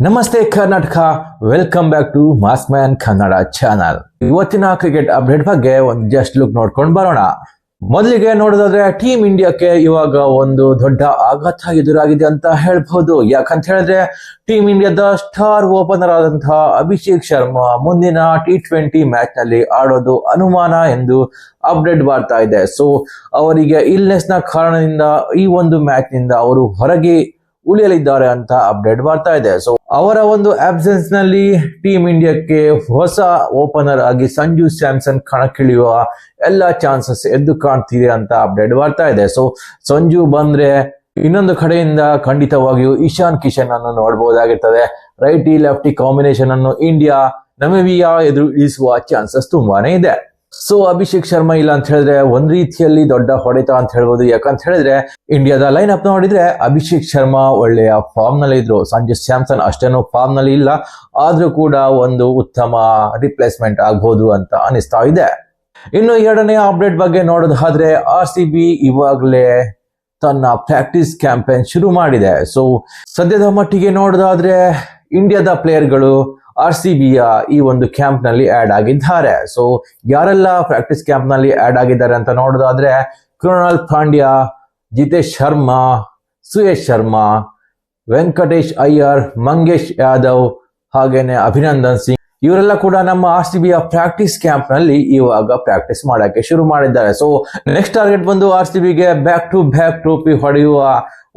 ನಮಸ್ತೆ Karnataka, welcome back to mass man Kannada channel. ಇವತ್ತಿನ cricket update ಬಗ್ಗೆ ಒಂದು ಜಸ್ಟ್ ಲುಕ್ ನೋಡ್ಕೊಂಡು ಬರೋಣ. ಮೊದಲಿಗೆ ನೋಡೋದಾದ್ರೆ ಟೀಮ್ ಇಂಡಿಯಾಕ್ಕೆ ಇವಾಗ ಒಂದು ದೊಡ್ಡ ಆಘಾತ ಎದುರಾಗಿದೆ ಅಂತ ಹೇಳ್ಬಹುದು. ಯಾಕಂತ ಹೇಳಿದ್ರೆ ಟೀಮ್ ಇಂಡಿಯಾದ ಸ್ಟಾರ್ ಓಪನರ್ ಆದಂತಹ ಅಭಿಷೇಕ್ ಶರ್ಮಾ ಮುಂದಿನ T20 ಮ್ಯಾಚ್ ನಲ್ಲಿ ಆಡೋದು ಅನುಮಾನ ಎಂದು ಅಪ್ಡೇಟ್ ಬರ್ತಾ ಇದೆ. ಸೊ ಅವರಿಗೆ ಇಲ್ನೆಸ್ ನ ಕಾರಣದಿಂದ ಈ ಒಂದು ಮ್ಯಾಚ್ ನಿಂದ ಅವರು ಹೊರಗೆ ಉಳಿಯಲಿದ್ದಾರೆ ಅಂತ ಅಪ್ಡೇಟ್ ಬರ್ತಾ ಇದೆ. ಸೊ ಅವರ ಒಂದು ಆಬ್ಸೆನ್ಸ್ ನಲ್ಲಿ ಟೀಮ್ ಇಂಡಿಯಾಕ್ಕೆ ಹೊಸ ಓಪನರ್ ಆಗಿ ಸಂಜು ಸ್ಯಾಮ್ಸನ್ ಕಣಕ್ಕಿಳಿಯುವ ಎಲ್ಲ ಚಾನ್ಸಸ್ ಎದ್ದು ಕಾಣ್ತಿದೆ ಅಂತ ಅಪ್ಡೇಟ್ ಬರ್ತಾ ಇದೆ. ಸೊ ಸಂಜು ಬಂದ್ರೆ ಇನ್ನೊಂದು ಕಡೆಯಿಂದ ಖಂಡಿತವಾಗಿಯೂ ಇಶಾನ್ ಕಿಶನ್ ಅನ್ನು ನೋಡಬಹುದಾಗಿರ್ತದೆ. ರೈಟಿ ಲೆಫ್ಟಿ ಕಾಂಬಿನೇಷನ್ ಅನ್ನು ಇಂಡಿಯಾ ನಮಿಬಿಯಾ ಎದುರು ಇಳಿಸುವ ಚಾನ್ಸಸ್ ತುಂಬಾನೇ ಇದೆ. ಸೊ ಅಭಿಷೇಕ್ ಶರ್ಮಾ ಇಲ್ಲ ಅಂತ ಹೇಳಿದ್ರೆ ಒಂದ್ ರೀತಿಯಲ್ಲಿ ದೊಡ್ಡ ಹೊಡೆತ ಅಂತ ಹೇಳ್ಬೋದು. ಯಾಕಂತ ಹೇಳಿದ್ರೆ ಇಂಡಿಯಾದ ಲೈನ್ ಅಪ್ ನೋಡಿದ್ರೆ ಅಭಿಷೇಕ್ ಶರ್ಮಾ ಒಳ್ಳೆಯ ಫಾರ್ಮ್ ನಲ್ಲಿ ಇದ್ರು, ಸಂಜು ಸ್ಯಾಮ್ಸನ್ ಅಷ್ಟೇನು ಫಾರ್ಮ್ ನಲ್ಲಿ ಇಲ್ಲ, ಆದ್ರೂ ಕೂಡ ಒಂದು ಉತ್ತಮ ರಿಪ್ಲೇಸ್ಮೆಂಟ್ ಆಗ್ಬಹುದು ಅಂತ ಅನಿಸ್ತಾ ಇದೆ. ಇನ್ನು ಎರಡನೇ ಅಪ್ಡೇಟ್ ಬಗ್ಗೆ ನೋಡೋದಾದ್ರೆ RCB ಇವಾಗಲೇ ತನ್ನ ಪ್ರಾಕ್ಟೀಸ್ ಕ್ಯಾಂಪೇನ್ ಶುರು ಮಾಡಿದೆ. ಸೊ ಸದ್ಯದ ಮಟ್ಟಿಗೆ ನೋಡೋದಾದ್ರೆ ಇಂಡಿಯಾದ ಪ್ಲೇಯರ್ಗಳು RCBಯ ಈ ಒಂದು ಕ್ಯಾಂಪ್ ನಲ್ಲಿ ಆಡ್ ಆಗಿದ್ದಾರೆ. ಸೊ ಯಾರೆಲ್ಲ ಪ್ರಾಕ್ಟೀಸ್ ಕ್ಯಾಂಪ್ ನಲ್ಲಿ ಆಡ್ ಆಗಿದ್ದಾರೆ ಅಂತ ನೋಡೋದಾದ್ರೆ ಕೃಣಾಲ್ ಪಾಂಡ್ಯ, ಜಿತೇಶ್ ಶರ್ಮಾ, ಸುಯೇಶ್ ಶರ್ಮಾ, ವೆಂಕಟೇಶ್ ಅಯ್ಯರ್, ಮಂಗೇಶ್ ಯಾದವ್ ಹಾಗೇನೆ ಅಭಿನಂದನ್ ಸಿಂಗ್ ಇವರೆಲ್ಲ ಕೂಡ ನಮ್ಮ RCBಯ ಪ್ರಾಕ್ಟೀಸ್ ಕ್ಯಾಂಪ್ ನಲ್ಲಿ ಇವಾಗ ಪ್ರಾಕ್ಟೀಸ್ ಮಾಡಕ್ಕೆ ಶುರು ಮಾಡಿದ್ದಾರೆ. ಸೊ ನೆಕ್ಸ್ಟ್ ಟಾರ್ಗೆಟ್ ಬಂದು RCBಗೆ ಬ್ಯಾಕ್ ಟು ಬ್ಯಾಕ್ ಟ್ರೋಫಿ ಹೊಡೆಯುವ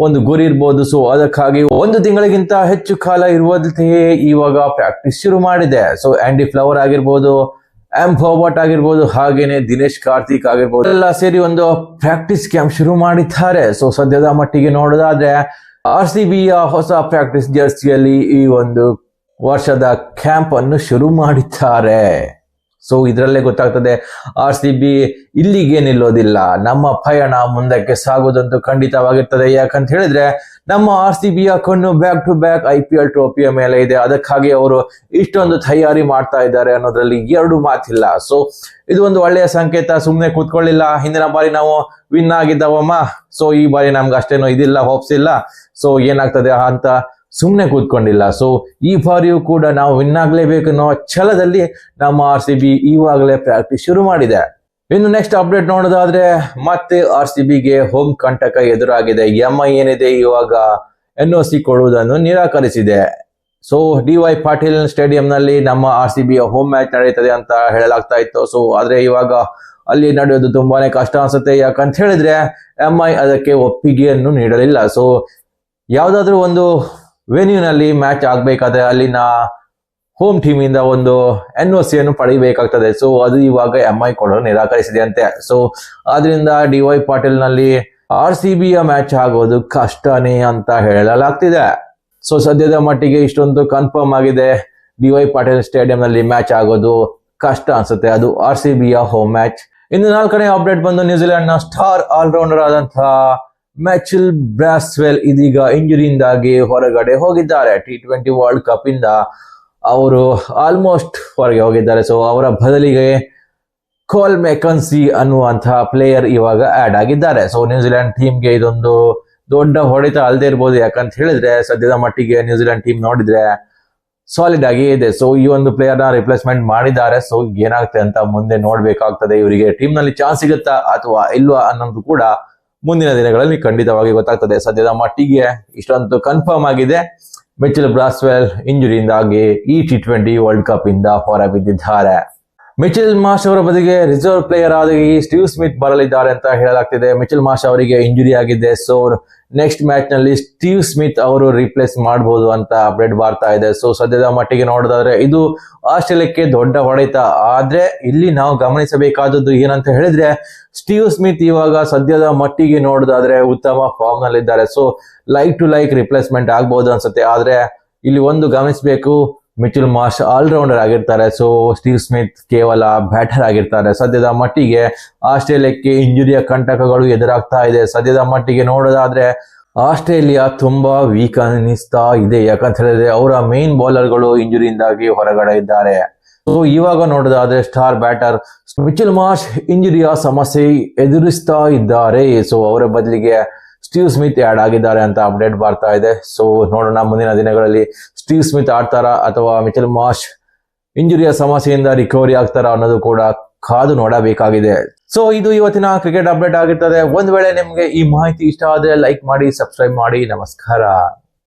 ಒಂದು ಗುರಿ ಇರ್ಬೋದು. ಸೊ ಅದಕ್ಕಾಗಿ ಒಂದು ತಿಂಗಳಿಗಿಂತ ಹೆಚ್ಚು ಕಾಲ ಇರುವುದಕ್ಕೆ ಇವಾಗ ಪ್ರಾಕ್ಟೀಸ್ ಶುರು ಮಾಡಿದೆ. ಸೊ ಆಂಡಿ ಫ್ಲವರ್ ಆಗಿರ್ಬೋದು, ಎಂ ಫೋರ್ಬಟ್ ಆಗಿರ್ಬೋದು, ಹಾಗೇನೆ ದಿನೇಶ್ ಕಾರ್ತಿಕ್ ಆಗಿರ್ಬೋದು, ಎಲ್ಲ ಸೇರಿ ಒಂದು ಪ್ರಾಕ್ಟೀಸ್ ಕ್ಯಾಂಪ್ ಶುರು ಮಾಡಿದ್ದಾರೆ. ಸೊ ಸದ್ಯದ ಮಟ್ಟಿಗೆ ನೋಡೋದಾದ್ರೆ RCBಯ ಹೊಸ ಪ್ರಾಕ್ಟೀಸ್ ಜರ್ಸಿಯಲ್ಲಿ ಈ ಒಂದು ವರ್ಷದ ಕ್ಯಾಂಪ್ ಅನ್ನು ಶುರು ಮಾಡಿದ್ದಾರೆ. ಸೊ ಇದರಲ್ಲೇ ಗೊತ್ತಾಗ್ತದೆ RCB ಇಲ್ಲಿಗೆ ನಿಲ್ಲೋದಿಲ್ಲ, ನಮ್ಮ ಪಯಣ ಮುಂದಕ್ಕೆ ಸಾಗೋದಂತೂ ಖಂಡಿತವಾಗಿರ್ತದೆ. ಯಾಕಂತ ಹೇಳಿದ್ರೆ ನಮ್ಮ RCBಯ ಕಣ್ಣು ಬ್ಯಾಕ್ ಟು ಬ್ಯಾಕ್ IPL ಟ್ರೋಫಿಯ ಮೇಲೆ ಇದೆ. ಅದಕ್ಕಾಗಿ ಅವರು ಇಷ್ಟೊಂದು ತಯಾರಿ ಮಾಡ್ತಾ ಇದ್ದಾರೆ ಅನ್ನೋದ್ರಲ್ಲಿ ಎರಡು ಮಾತಿಲ್ಲ. ಸೊ ಇದು ಒಂದು ಒಳ್ಳೆಯ ಸಂಕೇತ. ಸುಮ್ಮನೆ ಕೂತ್ಕೊಳ್ಳಿಲ್ಲ, ಹಿಂದಿನ ಬಾರಿ ನಾವು ವಿನ್ ಆಗಿದ್ದಾವಮ್ಮ, ಸೊ ಈ ಬಾರಿ ನಮ್ಗೆ ಅಷ್ಟೇನೋ ಇದಿಲ್ಲ, ಹೋಪ್ಸ್ ಇಲ್ಲ, ಸೊ ಏನಾಗ್ತದೆ ಅಂತ ಸುಮ್ಮನೆ ಕೂತ್ಕೊಂಡಿಲ್ಲ. ಸೊ ಈ ಬಾರಿಯೂ ಕೂಡ ನಾವು ವಿನ್ ಆಗ್ಲೇಬೇಕು ಅನ್ನೋ ಛಲದಲ್ಲಿ ನಮ್ಮ RCB ಇವಾಗಲೇ ಪ್ರಾಕ್ಟೀಸ್ ಶುರು ಮಾಡಿದೆ. ಇನ್ನು ನೆಕ್ಸ್ಟ್ ಅಪ್ಡೇಟ್ ನೋಡೋದಾದ್ರೆ ಮತ್ತೆ RCBಗೆ ಹೋಮ್ ಕಂಟಕ ಎದುರಾಗಿದೆ. MI ಏನಿದೆ ಇವಾಗ NOC ಕೊಡುವುದನ್ನು ನಿರಾಕರಿಸಿದೆ. ಸೊ DY ಪಾಟೀಲ್ ಸ್ಟೇಡಿಯಂ ನಲ್ಲಿ ನಮ್ಮ RCBಯ ಹೋಮ್ ಮ್ಯಾಚ್ ನಡೆಯುತ್ತದೆ ಅಂತ ಹೇಳಲಾಗ್ತಾ ಇತ್ತು. ಸೊ ಆದ್ರೆ ಇವಾಗ ಅಲ್ಲಿ ನಡೆಯೋದು ತುಂಬಾನೇ ಕಷ್ಟ ಅನ್ಸುತ್ತೆ. ಯಾಕಂತ ಹೇಳಿದ್ರೆ MI ಅದಕ್ಕೆ ಒಪ್ಪಿಗೆಯನ್ನು ನೀಡಲಿಲ್ಲ. ಸೊ ಯಾವ್ದಾದ್ರು ಒಂದು ವೆನ್ಯೂನಲ್ಲಿ ಮ್ಯಾಚ್ ಆಗ್ಬೇಕಾದ್ರೆ ಅಲ್ಲಿನ ಹೋಮ್ ಟೀಮ್ ಇಂದ ಒಂದು NOC ಅನ್ನು ಪಡೆಯಬೇಕಾಗ್ತದೆ. ಸೊ ಅದು ಇವಾಗ MI ಕೊಡೋದು ನಿರಾಕರಿಸಿದೆ ಅಂತೆ. ಸೊ ಆದ್ರಿಂದ DY ಪಾಟೀಲ್ ನಲ್ಲಿ RCBಯ ಮ್ಯಾಚ್ ಆಗೋದು ಕಷ್ಟನೇ ಅಂತ ಹೇಳಲಾಗ್ತಿದೆ. ಸೊ ಸದ್ಯದ ಮಟ್ಟಿಗೆ ಇಷ್ಟೊಂದು ಕನ್ಫರ್ಮ್ ಆಗಿದೆ, DY ಪಾಟೀಲ್ ಸ್ಟೇಡಿಯಂ ನಲ್ಲಿ ಮ್ಯಾಚ್ ಆಗೋದು ಕಷ್ಟ ಅನ್ಸುತ್ತೆ, ಅದು RCBಯ ಹೋಮ್ ಮ್ಯಾಚ್. ಇನ್ನು ನಾಲ್ಕನೇ ಅಪ್ಡೇಟ್ ಬಂದು ನ್ಯೂಜಿಲೆಂಡ್ ನ ಸ್ಟಾರ್ ಆಲ್ರೌಂಡರ್ ಆದಂತಹ ಮಿಚೆಲ್ ಬ್ರಾಸ್ವೆಲ್ ಇದೀಗ ಇಂಜುರಿಯಿಂದಾಗಿ ಹೊರಗಡೆ ಹೋಗಿದ್ದಾರೆ. T20 ವರ್ಲ್ಡ್ ಕಪ್ ಇಂದ ಅವರು ಆಲ್ಮೋಸ್ಟ್ ಹೊರಗೆ ಹೋಗಿದ್ದಾರೆ. ಸೊ ಅವರ ಬದಲಿಗೆ ಕೋಲ್ ಮೆಕನ್ಸಿ ಅನ್ನುವಂತಹ ಪ್ಲೇಯರ್ ಇವಾಗ ಆಡ್ ಆಗಿದ್ದಾರೆ. ಸೊ ನ್ಯೂಜಿಲೆಂಡ್ ಟೀಮ್ಗೆ ಇದೊಂದು ದೊಡ್ಡ ಹೊಡೆತ ಅಲ್ಲದೆ ಇರ್ಬೋದು. ಯಾಕಂತ ಹೇಳಿದ್ರೆ ಸದ್ಯದ ಮಟ್ಟಿಗೆ ನ್ಯೂಜಿಲೆಂಡ್ ಟೀಮ್ ನೋಡಿದ್ರೆ ಸಾಲಿಡ್ ಆಗಿ ಇದೆ. ಸೊ ಈ ಒಂದು ಪ್ಲೇಯರ್ ನ ರಿಪ್ಲೇಸ್ಮೆಂಟ್ ಮಾಡಿದ್ದಾರೆ. ಸೊ ಏನಾಗ್ತದೆ ಅಂತ ಮುಂದೆ ನೋಡ್ಬೇಕಾಗ್ತದೆ. ಇವರಿಗೆ ಟೀಮ್ ನಲ್ಲಿ ಚಾನ್ಸ್ ಸಿಗುತ್ತಾ ಅಥವಾ ಇಲ್ವಾ ಅನ್ನೋದು ಕೂಡ ಮುಂದಿನ ದಿನಗಳಲ್ಲಿ ಖಂಡಿತವಾಗಿ ಗೊತ್ತಾಗ್ತದೆ. ಸದ್ಯದ ಮಟ್ಟಿಗೆ ಇಷ್ಟೊಂದು ಕನ್ಫರ್ಮ್ ಆಗಿದೆ, ಮಿಚೆಲ್ ಬ್ರಾಸ್ವೆಲ್ ಇಂಜುರಿಯಿಂದಾಗಿ ಈ T20 ವರ್ಲ್ಡ್ ಕಪ್ ಇಂದ ಹೊರಬಿದ್ದಿದ್ದಾರೆ. ಮಿಚೆಲ್ ಮಾರ್ಷ್ ಅವರ ಬದಿಗೆ ರಿಸರ್ವ್ ಪ್ಲೇಯರ್ ಆಗಿ ಸ್ಟೀವ್ ಸ್ಮಿತ್ ಬರಲಿದ್ದಾರೆ ಅಂತ ಹೇಳಲಾಗ್ತಿದೆ. ಮಿಚೆಲ್ ಮಾರ್ಷ್ ಅವರಿಗೆ ಇಂಜುರಿ ಆಗಿದೆ. ಸೊ ನೆಕ್ಸ್ಟ್ ಮ್ಯಾಚ್ ನಲ್ಲಿ ಸ್ಟೀವ್ ಸ್ಮಿತ್ ಅವರು ರಿಪ್ಲೇಸ್ ಮಾಡಬಹುದು ಅಂತ ಅಪ್ಡೇಟ್ ಬರ್ತಾ ಇದೆ. ಸೊ ಸದ್ಯದ ಮಟ್ಟಿಗೆ ನೋಡೋದಾದ್ರೆ ಇದು ಆಸ್ಟ್ರೇಲಿಯಾಕ್ಕೆ ದೊಡ್ಡ ಹೊಡೆತ. ಆದ್ರೆ ಇಲ್ಲಿ ನಾವು ಗಮನಿಸಬೇಕಾದದ್ದು ಏನಂತ ಹೇಳಿದ್ರೆ ಸ್ಟೀವ್ ಸ್ಮಿತ್ ಇವಾಗ ಸದ್ಯದ ಮಟ್ಟಿಗೆ ನೋಡೋದಾದ್ರೆ ಉತ್ತಮ ಫಾರ್ಮ್ ನಲ್ಲಿ ಇದ್ದಾರೆ. So like to like replacement ಆಗ್ಬಹುದು ಅನ್ಸುತ್ತೆ. ಆದ್ರೆ ಇಲ್ಲಿ ಒಂದು ಗಮನಿಸಬೇಕು, ಮಿಚೆಲ್ ಮಾರ್ಷ್ ಆಲ್ರೌಂಡರ್ ಆಗಿರ್ತಾರೆ. ಸೊ ಸ್ಟೀವ್ ಸ್ಮಿತ್ ಕೇವಲ ಬ್ಯಾಟರ್ ಆಗಿರ್ತಾರೆ. ಸದ್ಯದ ಮಟ್ಟಿಗೆ ಆಸ್ಟ್ರೇಲಿಯಾಕ್ಕೆ ಇಂಜುರಿಯ ಕಂಟಕಗಳು ಎದುರಾಗ್ತಾ ಇದೆ. ಸದ್ಯದ ಮಟ್ಟಿಗೆ ನೋಡೋದಾದ್ರೆ ಆಸ್ಟ್ರೇಲಿಯಾ ತುಂಬಾ ವೀಕ್ ಅನಿಸ್ತಾ ಇದೆ. ಯಾಕಂತ ಹೇಳಿದ್ರೆ ಅವರ ಮೇನ್ ಬೌಲರ್ಗಳು ಇಂಜುರಿಯಿಂದಾಗಿ ಹೊರಗಡೆ ಇದ್ದಾರೆ. ಸೊ ಇವಾಗ ನೋಡೋದಾದ್ರೆ ಸ್ಟಾರ್ ಬ್ಯಾಟರ್ ಮಿಚೆಲ್ ಮಾರ್ಷ್ ಇಂಜುರಿಯ ಸಮಸ್ಯೆ ಎದುರಿಸ್ತಾ ಇದ್ದಾರೆ. ಸೊ ಅವರ ಬದಲಿಗೆ ಸ್ಟೀವ್ ಸ್ಮಿತ್ ಆಡ್ ಆಗಿದ್ದಾರೆ ಅಂತ ಅಪ್ಡೇಟ್ ಬರ್ತಾ ಇದೆ. ಸೊ ನೋಡೋಣ ಮುಂದಿನ ದಿನಗಳಲ್ಲಿ ಸ್ಟೀವ್ ಸ್ಮಿತ್ ಆಡ್ತಾರಾ ಅಥವಾ ಮಿಚೆಲ್ ಮಾರ್ಷ್ ಇಂಜುರಿಯ ಸಮಸ್ಯೆಯಿಂದ ರಿಕವರಿ ಆಗ್ತಾರಾ ಅನ್ನೋದು ಕೂಡ ಕಾದು ನೋಡಬೇಕಾಗಿದೆ. ಸೊ ಇದು ಇವತ್ತಿನ ಕ್ರಿಕೆಟ್ ಅಪ್ಡೇಟ್ ಆಗಿರ್ತದೆ. ಒಂದ್ ವೇಳೆ ನಿಮ್ಗೆ ಈ ಮಾಹಿತಿ ಇಷ್ಟ ಆದ್ರೆ ಲೈಕ್ ಮಾಡಿ, ಸಬ್ಸ್ಕ್ರೈಬ್ ಮಾಡಿ. ನಮಸ್ಕಾರ.